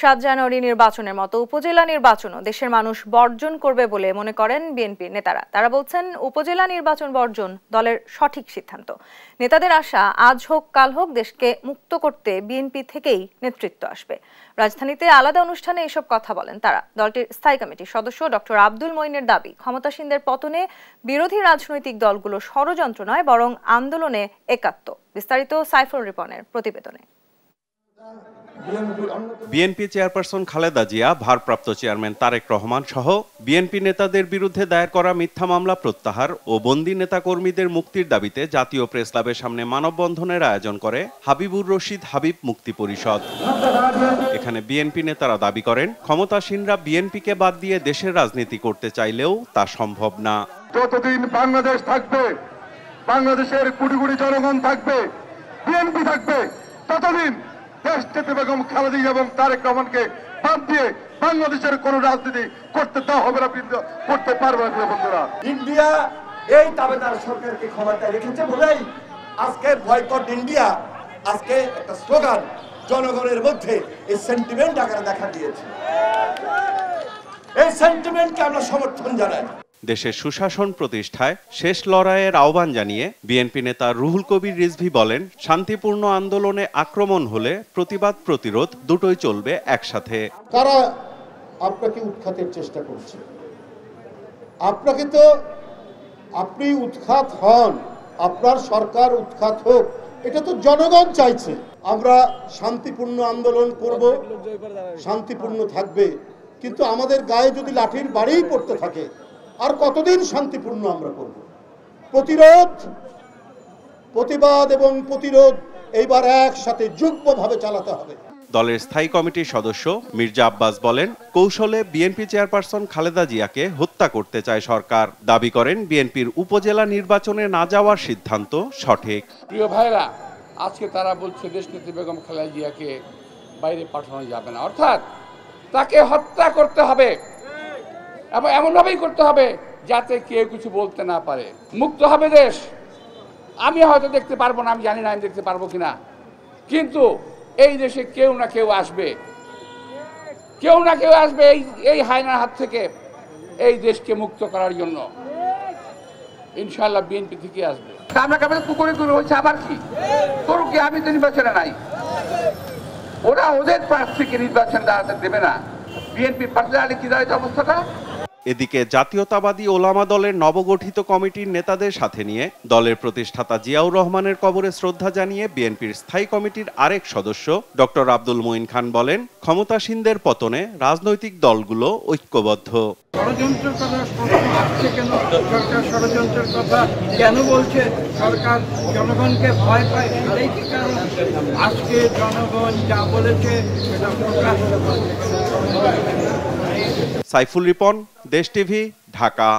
7 জানুয়ারি নির্বাচনের মতো উপজেলা নির্বাচনও দেশের মানুষ বর্জন করবে বলে মনে করেন বিএনপির নেতারা। তারা বলছেন, উপজেলা নির্বাচন বর্জন দলের সঠিক সিদ্ধান্ত। নেতাদের আশা, আজ হোক কাল হোক দেশকে মুক্ত করতে বিএনপি থেকেই নেতৃত্ব আসবে। রাজধানীতে আলাদা অনুষ্ঠানে এসব কথা বলেন তারা। দলটির স্থায়ী কমিটির সদস্য ডক্টর আব্দুল মঈনের দাবি, ক্ষমতাসীনদের পতনে বিরোধী রাজনৈতিক দলগুলো ষড়যন্ত্র নয়, বরং আন্দোলনে একাত্ম। বিস্তারিত সাইফুল রিপনের প্রতিবেদনে। বিএনপি চেয়ারপারসন খালেদা জিয়া, ভারপ্রাপ্ত চেয়ারম্যান তারেক রহমান সহ বিএনপি নেতাদের বিরুদ্ধে দায়ের করা মিথ্যা মামলা প্রত্যাহার ও বন্দী নেতাকর্মীদের মুক্তির দাবিতে জাতীয় প্রেস ক্লাবের সামনে মানববন্ধনের আয়োজন করে হাবিবুর রশিদ হাবিব মুক্তি পরিষদ। এখানে বিএনপি নেতারা দাবি করেন, ক্ষমতাসীনরা বিএনপিকে বাদ দিয়ে দেশের রাজনীতি করতে চাইলেও তা সম্ভব না। যতদিন বাংলাদেশ থাকবে, বাংলাদেশের কোটি কোটি জনগণ থাকবে, বিএনপি থাকবে, ততদিন দেশনেত্রী বেগম খালেদা জিয়া এবং তারেক রহমানকে বাদ দিয়ে বাংলাদেশের কোন রাজনীতি করতে দেওয়া হবে না, করতে পারবে না। বন্ধুরা, ইন্ডিয়া এই দাবেদার সরকারকে ক্ষমতায় রেখেছে বলেই আজকে বয়কট ইন্ডিয়া আজকে একটা স্লোগান জনগণের মধ্যে এই সেন্টিমেন্ট আকারে দেখা দিয়েছে। এই সেন্টিমেন্টকে আমরা সমর্থন জানাই। দেশের সুশাসন প্রতিষ্ঠায় শেষ লড়াইয়ের আহ্বান জানিয়ে বিএনপি নেতা রুহুল কবির রিজভী বলেন, শান্তিপূর্ণ আন্দোলনে আক্রমণ হলে প্রতিবাদ প্রতিরোধ দুটোই চলবে একসাথে। কারা আপনাকে উৎখাতের চেষ্টা করছে? আপনি উৎখাত হন, আপনার সরকার উৎখাত হোক, এটা তো জনগণ চাইছে। আমরা শান্তিপূর্ণ আন্দোলন করব, শান্তিপূর্ণ থাকবে, কিন্তু আমাদের গায়ে যদি লাঠির বাড়িই পড়তে থাকে, আর কতদিন শান্তিপূর্ণ আমরা করব? প্রতিবাদ এবং প্রতিরোধ এইবার একসাথে যুগ্মভাবে চালাতে হবে। দলের স্থায়ী কমিটির সদস্য মির্জা আব্বাস বলেন, কৌশলে বিএনপি চেয়ারপারসন খালেদা জিয়াকে হত্যা করতে চায় সরকার। দাবি করেন, বিএনপির উপজেলা নির্বাচনে না যাওয়ার সিদ্ধান্ত সঠিক। প্রিয় ভাইরা, আজকে তারা বলছে দেশনেত্রী বেগম খালেদা জিয়াকে বাইরে পাঠানো যাবে না, অর্থাৎ তাকে হত্যা করতে হবে এবং এমনভাবেই করতে হবে যাতে কেউ কিছু বলতে না পারে। মুক্ত হবে দেশ। আমি হয়তো দেখতে পারবো না, আমি জানি না আমি দেখতে পারবো কিনা, কিন্তু এই দেশে কেউ না কেউ আসবে, এই হায়নার হাত থেকে এই দেশকে মুক্ত করার জন্য। ইনশাআল্লাহ বিএনপি থেকে আসবে। আমরা কেবল পুকুরে হয়েছে, আবার কি করুক, আমি তো নির্বাচনে নাই, ওরা ওদের প্রার্থীকে নির্বাচন দাঁড়াতে দেবে না। বিএনপি পার্সোনালি কি দাঁড়াইছে অবস্থাটা। এদিকে জাতীয়তাবাদী ওলামা দলের নবগঠিত কমিটির নেতাদের সাথে নিয়ে দলের প্রতিষ্ঠাতা জিয়াউর রহমানের কবরে শ্রদ্ধা জানিয়ে বিএনপির স্থায়ী কমিটির আরেক সদস্য ডক্টর আব্দুল মঈন খান বলেন, ক্ষমতাসীনদের পতনে রাজনৈতিক দলগুলো ঐক্যবদ্ধ। ষড়যন্ত্রের কথা আসছে কেন? সরকার ষড়যন্ত্রের কথা কেন বলছে? সরকার জনগণকে ভয় পায়, এই কারণ আজকে জনগণ যা বলেছে সেটা প্রকাশ। সাইফুল রিপন, দেশ টিভি, ঢাকা।